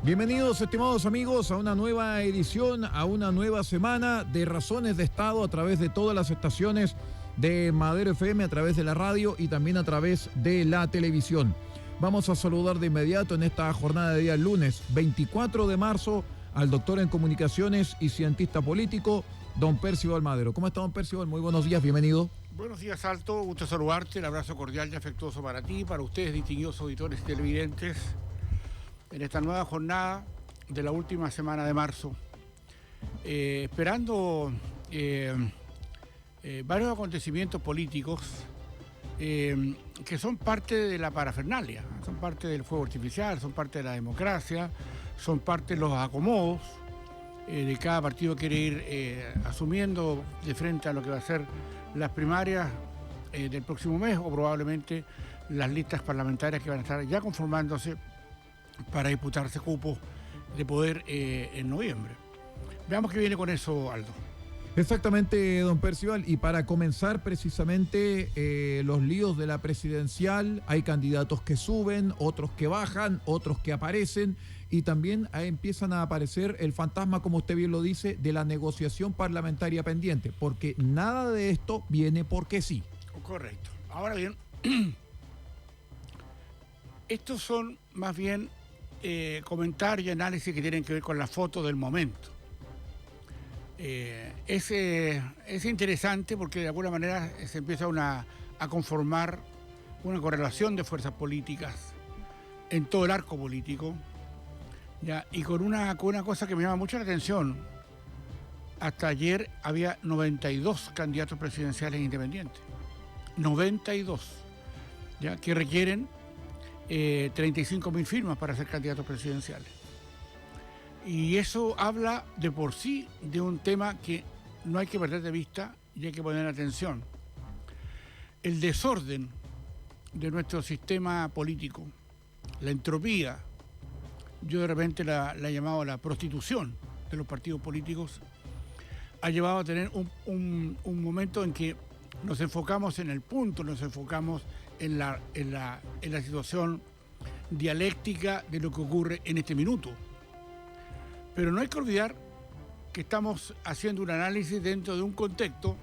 Bienvenidos, estimados amigos, a una nueva edición, a una nueva semana de Razones de Estado a través de todas las estaciones de Madero FM, a través de la radio y también a través de la televisión. Vamos a saludar de inmediato en esta jornada de día lunes 24 de marzo al doctor en comunicaciones y cientista político, don Percival Madero. ¿Cómo está, don Percival? Muy buenos días, bienvenido. Buenos días, Alto, gusto saludarte, el abrazo cordial y afectuoso para ti, para ustedes, distinguidos auditores y televidentes, en esta nueva jornada de la última semana de marzo, esperando varios acontecimientos políticos que son parte de la parafernalia, son parte del fuego artificial, son parte de la democracia, son parte de los acomodos de cada partido que quiere ir asumiendo de frente a lo que va a ser las primarias del próximo mes o probablemente las listas parlamentarias que van a estar ya conformándose para disputarse cupos de poder en noviembre. Veamos qué viene con eso, Aldo. Exactamente, don Percival, y para comenzar precisamente los líos de la presidencial, hay candidatos que suben, otros que bajan, otros que aparecen, y también empiezan a aparecer el fantasma, como usted bien lo dice, de la negociación parlamentaria pendiente, porque nada de esto viene porque sí. Correcto. Ahora bien, estos son más bien comentarios y análisis que tienen que ver con la foto del momento. Es interesante porque de alguna manera se empieza a conformar una correlación de fuerzas políticas en todo el arco político, ¿ya? Y con una cosa que me llama mucho la atención. Hasta ayer había 92 candidatos presidenciales independientes. 92, ¿ya? Que requieren 35.000 firmas para ser candidatos presidenciales. Y eso habla de por sí de un tema que no hay que perder de vista y hay que poner atención. El desorden de nuestro sistema político, la entropía, yo de repente la he llamado la prostitución de los partidos políticos, ha llevado a tener un momento en que nos enfocamos en el punto, nos enfocamos en la situación dialéctica de lo que ocurre en este minuto. Pero no hay que olvidar que estamos haciendo un análisis dentro de un contexto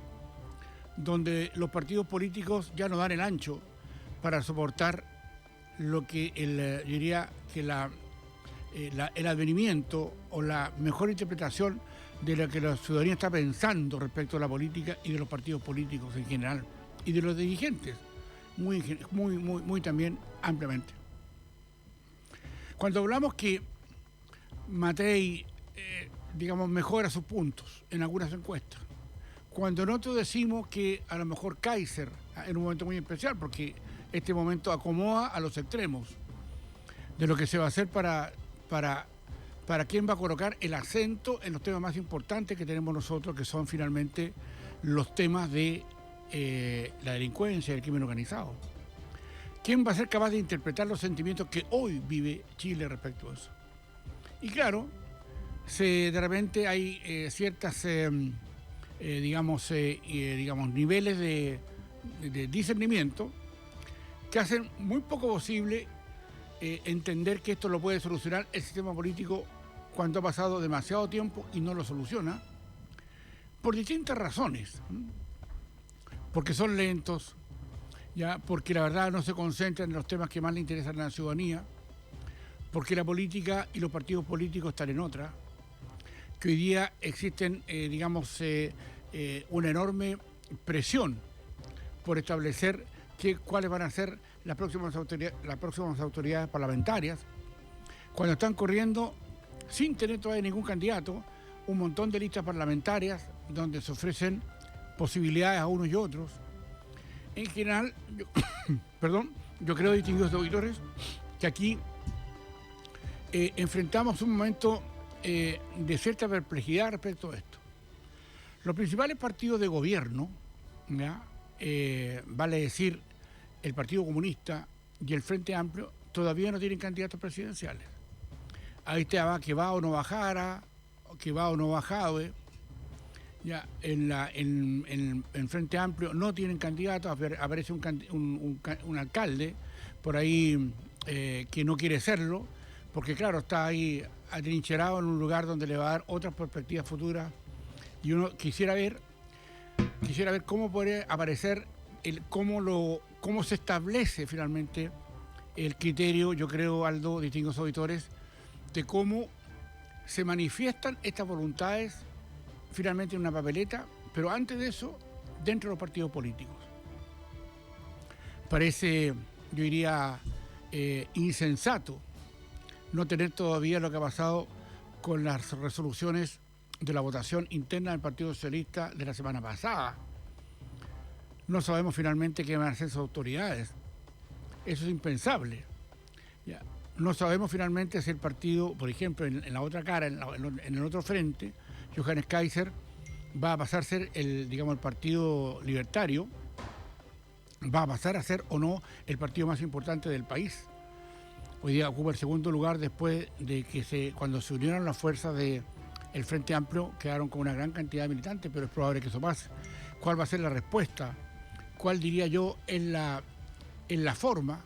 donde los partidos políticos ya no dan el ancho para soportar lo que yo diría que el advenimiento o la mejor interpretación de lo que la ciudadanía está pensando respecto a la política y de los partidos políticos en general y de los dirigentes muy también ampliamente. Cuando hablamos que Matei, mejora sus puntos en algunas encuestas, cuando nosotros decimos que a lo mejor Kaiser, en un momento muy especial, porque este momento acomoda a los extremos de lo que se va a hacer para quién va a colocar el acento en los temas más importantes que tenemos nosotros, que son finalmente los temas de la delincuencia y el crimen organizado. ¿Quién va a ser capaz de interpretar los sentimientos que hoy vive Chile respecto a eso? Y claro, de repente hay ciertas, niveles de discernimiento que hacen muy poco posible entender que esto lo puede solucionar el sistema político cuando ha pasado demasiado tiempo y no lo soluciona, por distintas razones. Porque son lentos, ya, porque la verdad no se concentran en los temas que más le interesan a la ciudadanía, porque la política y los partidos políticos están en otra, que hoy día existen, una enorme presión por establecer cuáles van a ser las próximas autoridades parlamentarias, cuando están corriendo, sin tener todavía ningún candidato, un montón de listas parlamentarias donde se ofrecen posibilidades a unos y otros. En general, yo creo, distinguidos auditores, que aquí enfrentamos un momento de cierta perplejidad respecto a esto. Los principales partidos de gobierno, ¿ya? Vale decir, el Partido Comunista y el Frente Amplio, todavía no tienen candidatos presidenciales. Ahí estaba que va o no bajara, que va o no bajado. Ya, en Frente Amplio no tienen candidatos, aparece un alcalde por ahí que no quiere serlo, porque claro, está ahí atrincherado en un lugar donde le va a dar otras perspectivas futuras, y uno quisiera ver cómo puede aparecer, cómo se establece finalmente el criterio, yo creo, Aldo, distintos auditores, de cómo se manifiestan estas voluntades finalmente en una papeleta, pero antes de eso, dentro de los partidos políticos. Parece, yo diría, insensato no tener todavía lo que ha pasado con las resoluciones de la votación interna del Partido Socialista de la semana pasada. No sabemos finalmente qué van a hacer sus autoridades. Eso es impensable. Ya. No sabemos finalmente si el partido, por ejemplo, en la otra cara, en el otro frente, Johannes Kaiser va a pasar a ser el Partido Libertario, va a pasar a ser o no el partido más importante del país. Hoy día ocupa el segundo lugar después de que cuando se unieron las fuerzas del Frente Amplio, quedaron con una gran cantidad de militantes, pero es probable que eso pase. ¿Cuál va a ser la respuesta? ¿Cuál, diría yo, es la forma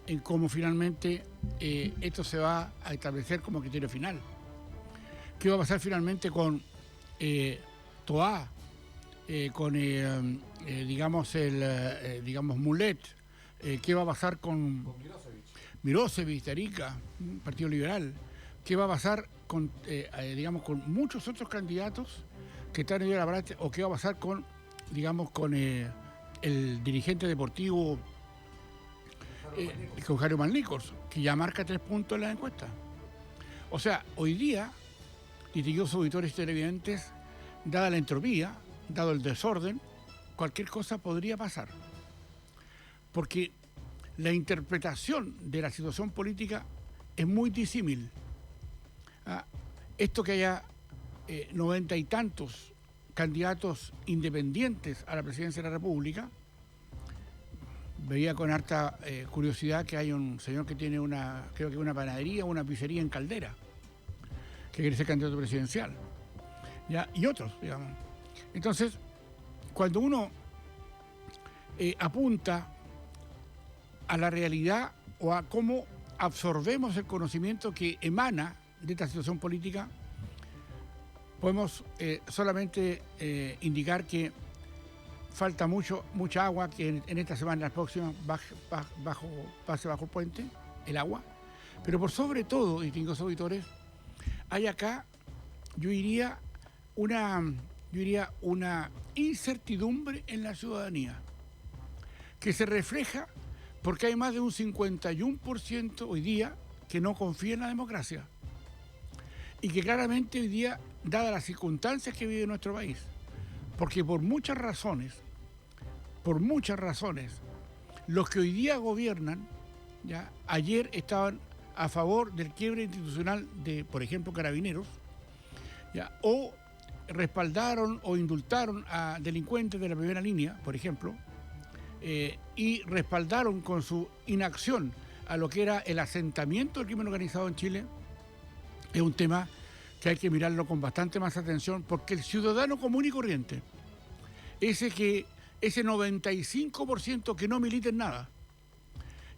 en cómo finalmente esto se va a establecer como criterio final? ¿Qué va a pasar finalmente con Toá, con Mulet? ¿Qué va a pasar con Mirosevic de Arica, Partido Liberal? ¿Qué va a pasar con muchos otros candidatos que están en la práctica? ¿O qué va a pasar con el dirigente deportivo con Jairo Malnicors, que ya marca 3 puntos en la encuesta? O sea, hoy día, distinguidos auditores televidentes, dada la entropía, dado el desorden, cualquier cosa podría pasar. Porque la interpretación de la situación política es muy disímil. Esto que haya 90 y tantos candidatos independientes a la presidencia de la República, veía con harta curiosidad que hay un señor que tiene una panadería o una pizzería en Caldera, que quiere ser candidato presidencial, ¿ya? Y otros, digamos. Entonces, cuando uno apunta a la realidad o a cómo absorbemos el conocimiento que emana de esta situación política, podemos solamente indicar que falta mucha agua, que en esta semana, en las próximas, pase bajo el puente, el agua. Pero por sobre todo, distinguidos auditores, hay acá, yo diría, una incertidumbre en la ciudadanía, que se refleja porque hay más de un 51% hoy día que no confía en la democracia. Y que claramente hoy día, dadas las circunstancias que vive nuestro país, porque por muchas razones, los que hoy día gobiernan, ¿ya? Ayer estaban a favor del quiebre institucional de, por ejemplo, Carabineros, ¿ya? O respaldaron o indultaron a delincuentes de la primera línea, por ejemplo, y respaldaron con su inacción a lo que era el asentamiento del crimen organizado en Chile. Es un tema que hay que mirarlo con bastante más atención, porque el ciudadano común y corriente, ese 95% que no milita en nada,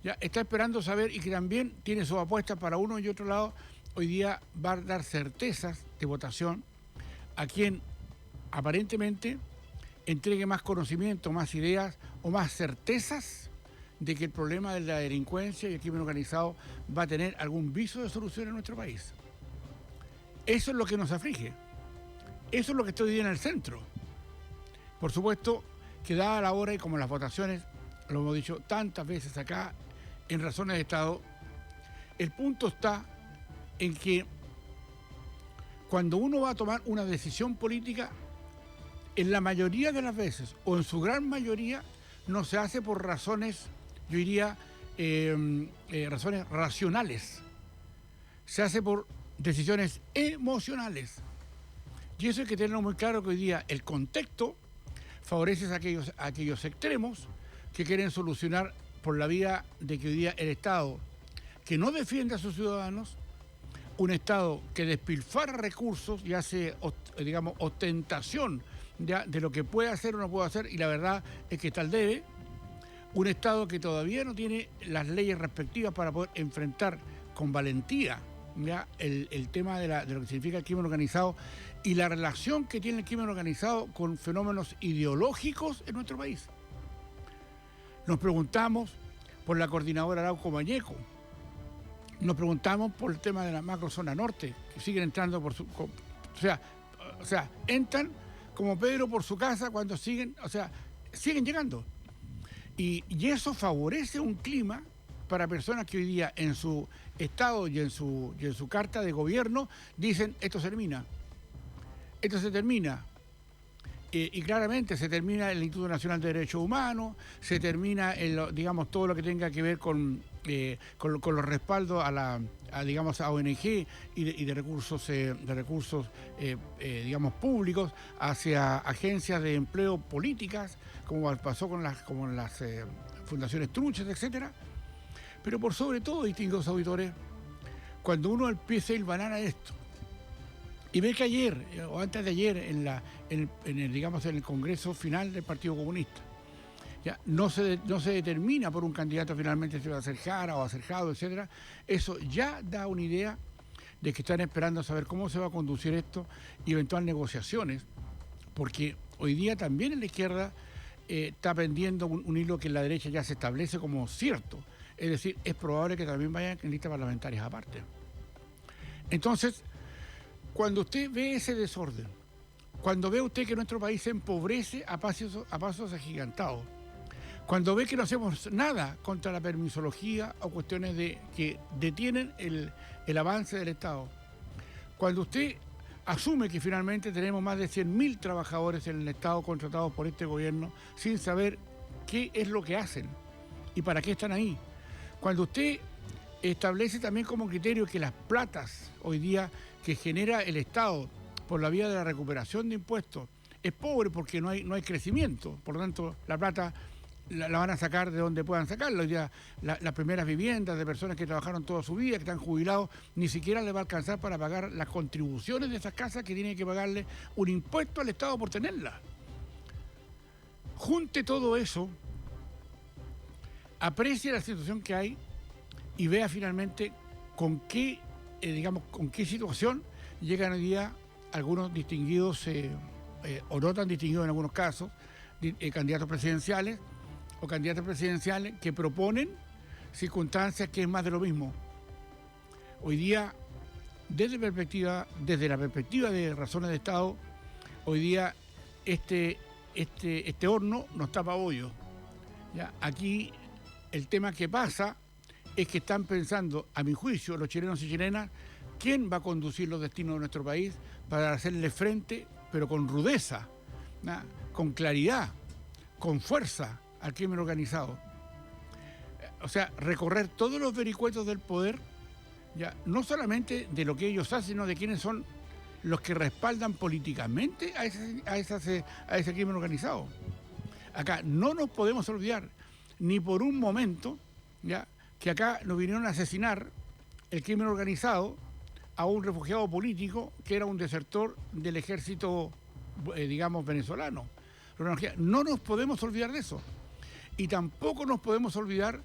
ya está esperando saber, y que también tiene sus apuestas para uno y otro lado, hoy día va a dar certezas de votación a quien aparentemente entregue más conocimiento, más ideas o más certezas de que el problema de la delincuencia y el crimen organizado va a tener algún viso de solución en nuestro país. Eso es lo que nos aflige. Eso es lo que está hoy día en el centro. Por supuesto que dada la hora, y como las votaciones, lo hemos dicho tantas veces acá, en Razones de Estado, el punto está en que cuando uno va a tomar una decisión política, en la mayoría de las veces, o en su gran mayoría, no se hace por razones, yo diría, razones racionales. Se hace por decisiones emocionales. Y eso hay que tenerlo muy claro, que hoy día el contexto favorece a aquellos extremos que quieren solucionar por la vía de que hoy día el Estado, que no defiende a sus ciudadanos, un Estado que despilfarra recursos y hace, ostentación de lo que puede hacer o no puede hacer, y la verdad es que tal debe, un Estado que todavía no tiene las leyes respectivas para poder enfrentar con valentía ¿ya? El tema de lo que significa el crimen organizado y la relación que tiene el crimen organizado con fenómenos ideológicos en nuestro país. Nos preguntamos por la coordinadora Arauco Mañeco, nos preguntamos por el tema de la macrozona norte, que siguen entrando por su... O sea, entran como Pedro por su casa cuando siguen llegando. Y eso favorece un clima para personas que hoy día en su estado y en su carta de gobierno dicen esto se termina. Esto se termina. Y claramente se termina el Instituto Nacional de Derechos Humanos, se termina digamos todo lo que tenga que ver con los respaldos a ONG y de recursos digamos públicos hacia agencias de empleo políticas, como pasó con las fundaciones truchas, etcétera. Pero por sobre todo, distinguidos auditores, cuando uno empieza a hilvanar a esto y ve que ayer o antes de ayer en el Congreso final del Partido Comunista ya no se determina por un candidato finalmente si va a ser Jara o a ser Jado, etcétera, eso ya da una idea de que están esperando saber cómo se va a conducir esto y eventuales negociaciones, porque hoy día también en la izquierda está pendiendo un hilo que en la derecha ya se establece como cierto, es decir, es probable que también vayan en listas parlamentarias aparte. Entonces, cuando usted ve ese desorden, cuando ve usted que nuestro país se empobrece a pasos agigantados, cuando ve que no hacemos nada contra la permisología o cuestiones que detienen el avance del Estado, cuando usted asume que finalmente tenemos más de 100.000 trabajadores en el Estado contratados por este gobierno sin saber qué es lo que hacen y para qué están ahí, cuando usted establece también como criterio que las platas hoy día que genera el Estado por la vía de la recuperación de impuestos es pobre porque no hay crecimiento, por lo tanto la plata la van a sacar de donde puedan sacarla. Hoy día las primeras viviendas de personas que trabajaron toda su vida, que están jubilados, ni siquiera les va a alcanzar para pagar las contribuciones de esas casas que tienen que pagarle un impuesto al Estado por tenerlas. Junte todo eso, aprecie la situación que hay y vea finalmente con qué situación llegan hoy día algunos distinguidos, o no tan distinguidos en algunos casos, candidatos presidenciales o candidatas presidenciales que proponen circunstancias que es más de lo mismo. Hoy día, desde la perspectiva de razones de Estado, hoy día este horno nos tapa hoyo. ¿Ya? Aquí el tema que pasa es que están pensando, a mi juicio, los chilenos y chilenas, quién va a conducir los destinos de nuestro país para hacerle frente, pero con rudeza, ¿no? Con claridad, con fuerza al crimen organizado. O sea, recorrer todos los vericuetos del poder, ya no solamente de lo que ellos hacen, sino de quiénes son los que respaldan políticamente a ese crimen organizado. Acá no nos podemos olvidar ni por un momento, ya, que acá nos vinieron a asesinar el crimen organizado a un refugiado político que era un desertor del ejército, venezolano. No nos podemos olvidar de eso. Y tampoco nos podemos olvidar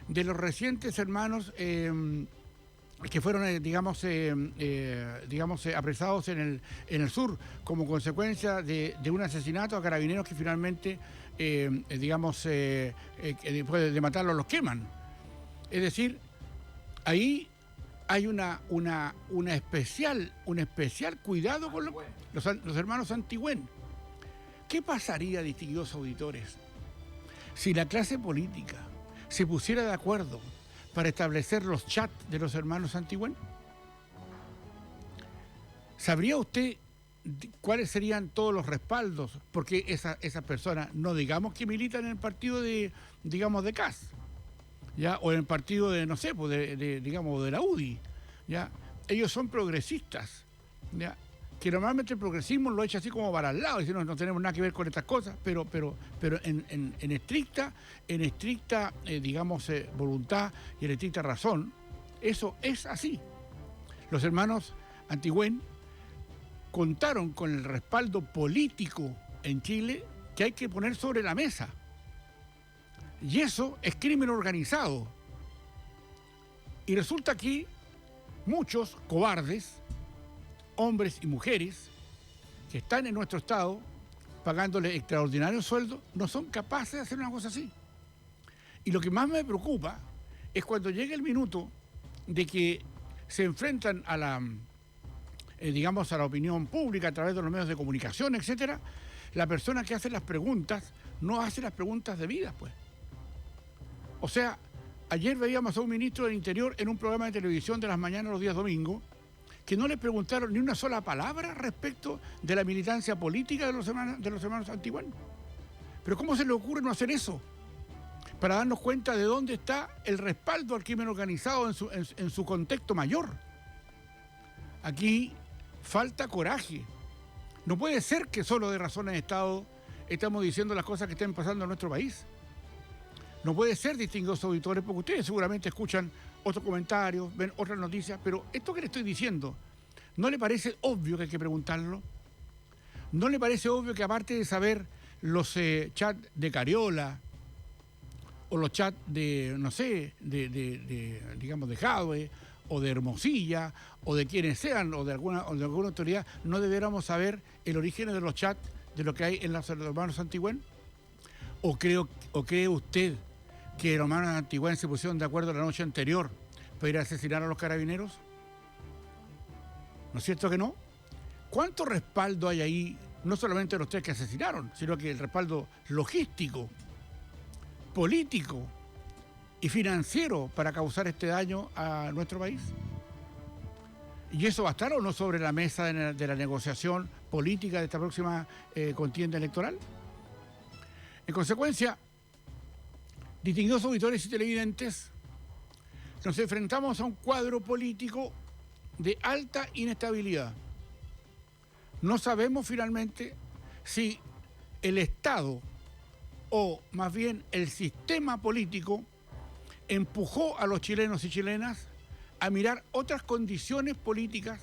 de los recientes hermanos que fueron, apresados en el sur como consecuencia de un asesinato a carabineros que finalmente, después de matarlos, los queman. Es decir, ahí hay un especial cuidado con los hermanos Santigüén. ¿Qué pasaría, distinguidos auditores, si la clase política se pusiera de acuerdo para establecer los chats de los hermanos Santigüén? ¿Sabría usted cuáles serían todos los respaldos? Porque esas personas, no digamos que militan en el partido de CAS, ¿ya? O en el partido de, no sé, de la UDI, ¿ya? Ellos son progresistas, ¿ya? Que normalmente el progresismo lo echa así como para al lado, y si no tenemos nada que ver con estas cosas, pero en estricta voluntad y en estricta razón, eso es así. Los hermanos Antigüén contaron con el respaldo político en Chile que hay que poner sobre la mesa. Y eso es crimen organizado. Y resulta aquí muchos cobardes, hombres y mujeres, que están en nuestro Estado pagándole extraordinarios sueldos, no son capaces de hacer una cosa así. Y lo que más me preocupa es cuando llega el minuto de que se enfrentan a la, digamos, a la opinión pública a través de los medios de comunicación, etcétera, la persona que hace las preguntas no hace las preguntas debidas, pues. O sea, ayer veíamos a un ministro del Interior en un programa de televisión de las mañanas los días domingos, que no le preguntaron ni una sola palabra respecto de la militancia política de los hermanos Antiguán. Pero ¿cómo se le ocurre no hacer eso? Para darnos cuenta de dónde está el respaldo al crimen organizado en su contexto mayor. Aquí falta coraje. No puede ser que solo de razones de Estado estamos diciendo las cosas que están pasando en nuestro país. No puede ser, distinguidos auditores, porque ustedes seguramente escuchan otros comentarios, ven otras noticias, pero esto que le estoy diciendo, ¿no le parece obvio que hay que preguntarlo? ¿No le parece obvio que aparte de saber los chats de Cariola o los chats de, no sé, digamos, de Jadwe o de Hermosilla o de quienes sean o de alguna autoridad, no debiéramos saber el origen de los chats de lo que hay en los hermanos Antiguán? ¿O cree usted que los hermanos Antiguán se pusieron de acuerdo la noche anterior para ir a asesinar a los carabineros? ¿No es cierto que no? ¿Cuánto respaldo hay ahí, no solamente de los tres que asesinaron, sino que el respaldo logístico, político y financiero para causar este daño a nuestro país? ¿Y eso va a estar o no sobre la mesa de la negociación política de esta próxima contienda electoral? En consecuencia, distinguidos auditores y televidentes, nos enfrentamos a un cuadro político de alta inestabilidad. No sabemos finalmente si el Estado, o más bien el sistema político, empujó a los chilenos y chilenas a mirar otras condiciones políticas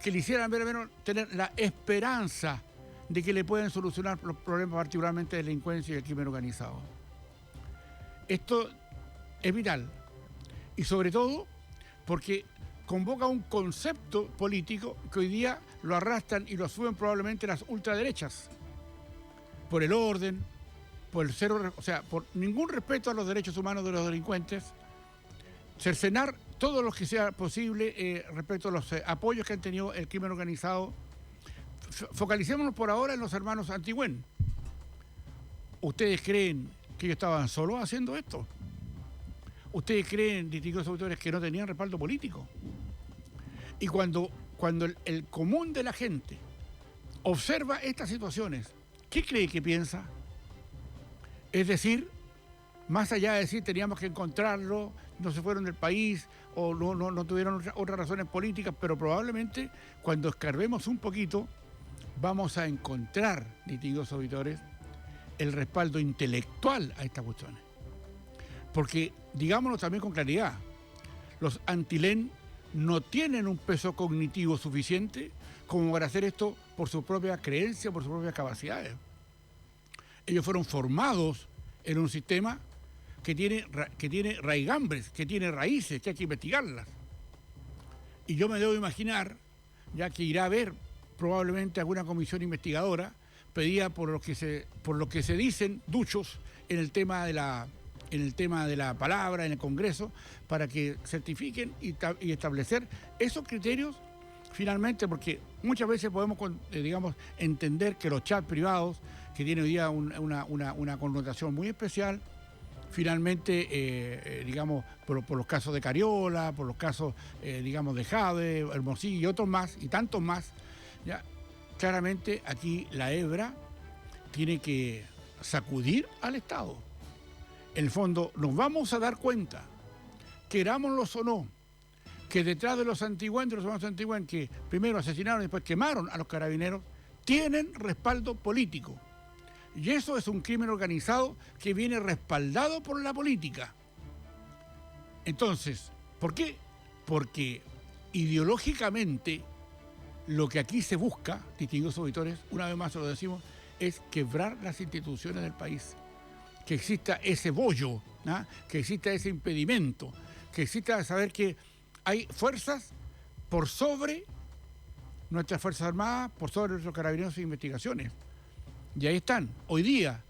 que le hicieran ver, menos tener la esperanza de que le pueden solucionar los problemas, particularmente de delincuencia y el crimen organizado. Esto es vital, y sobre todo porque convoca un concepto político que hoy día lo arrastran y lo asumen probablemente las ultraderechas, por el orden, por el cero, o sea, por ningún respeto a los derechos humanos de los delincuentes, cercenar todo lo que sea posible respecto a los apoyos que han tenido el crimen organizado. Focalicémonos por ahora en los hermanos Antiguán. ¿Ustedes creen que ellos estaban solos haciendo esto? ¿Ustedes creen, distinguidos autores, que no tenían respaldo político? Y cuando el común de la gente observa estas situaciones, ¿qué cree que piensa? Es decir, más allá de decir teníamos que encontrarlo, no se fueron del país o no tuvieron otras razones políticas, pero probablemente cuando escarbemos un poquito vamos a encontrar, distinguidos auditores, el respaldo intelectual a estas cuestiones. Porque, digámoslo también con claridad, los Antilén no tienen un peso cognitivo suficiente como para hacer esto por su propia creencia, por sus propias capacidades. Ellos fueron formados en un sistema que tiene raigambres, que tiene raíces, que hay que investigarlas. Y yo me debo imaginar, ya que irá a haber probablemente alguna comisión investigadora pedida por lo que se dicen duchos en el tema de la palabra en el Congreso, para que certifiquen y establecer esos criterios finalmente, porque muchas veces podemos, digamos, entender que los chats privados, que tienen hoy día una connotación muy especial, finalmente, digamos, por los casos de Cariola, por los casos, digamos, de Jadwe, Hermosilla y otros más, y tantos más, ya, claramente aquí la hebra tiene que sacudir al Estado. En el fondo, nos vamos a dar cuenta, querámoslos o no, que detrás de los Antiguán, de los hermanos Antiguán, que primero asesinaron y después quemaron a los carabineros, tienen respaldo político. Y eso es un crimen organizado que viene respaldado por la política. Entonces, ¿por qué? Porque ideológicamente lo que aquí se busca, distinguidos auditores, una vez más se lo decimos, es quebrar las instituciones del país. Que exista ese bollo, ¿no? Que exista ese impedimento, que exista saber que hay fuerzas por sobre nuestras Fuerzas Armadas, por sobre nuestros carabineros e investigaciones. Y ahí están, hoy día,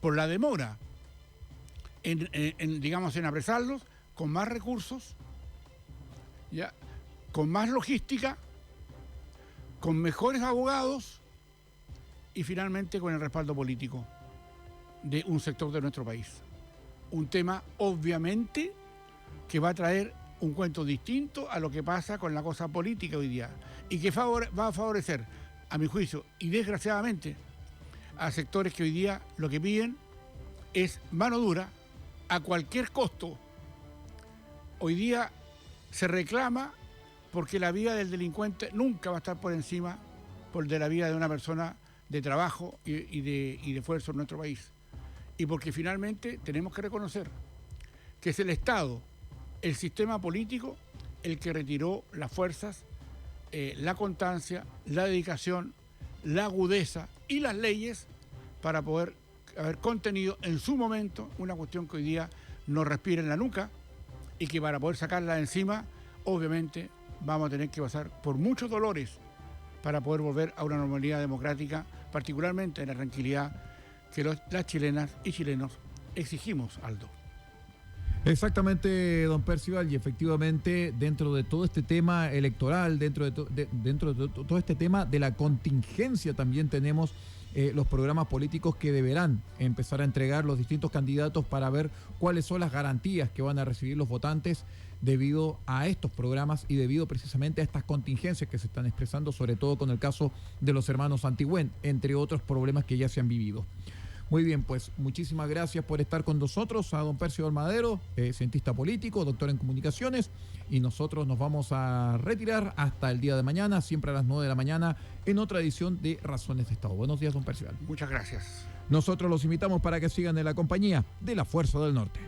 por la demora en apresarlos, con más recursos, ¿ya? Con más logística, con mejores abogados y finalmente con el respaldo político de un sector de nuestro país. Un tema, obviamente, que va a traer un cuento distinto a lo que pasa con la cosa política hoy día y que va a favorecer, a mi juicio, y desgraciadamente, a sectores que hoy día lo que piden es mano dura a cualquier costo. Hoy día se reclama porque la vida del delincuente nunca va a estar por encima de la vida de una persona de trabajo y de esfuerzo en nuestro país. Y porque finalmente tenemos que reconocer que es el Estado, el sistema político, el que retiró las fuerzas, la constancia, la dedicación, la agudeza y las leyes para poder haber contenido en su momento una cuestión que hoy día nos respira en la nuca y que para poder sacarla de encima, obviamente, vamos a tener que pasar por muchos dolores para poder volver a una normalidad democrática, particularmente en la tranquilidad que las chilenas y chilenos exigimos, Aldo. Exactamente, don Percival, y efectivamente dentro de todo este tema electoral, dentro de todo este tema de la contingencia, también tenemos los programas políticos que deberán empezar a entregar los distintos candidatos para ver cuáles son las garantías que van a recibir los votantes debido a estos programas y debido precisamente a estas contingencias que se están expresando, sobre todo con el caso de los hermanos Antigüen, entre otros problemas que ya se han vivido. Muy bien, pues muchísimas gracias por estar con nosotros, a don Percival Madero, cientista político, doctor en comunicaciones, y nosotros nos vamos a retirar hasta el día de mañana, siempre a las 9 de la mañana, en otra edición de Razones de Estado. Buenos días, don Percival. Muchas gracias. Nosotros los invitamos para que sigan en la compañía de la Fuerza del Norte.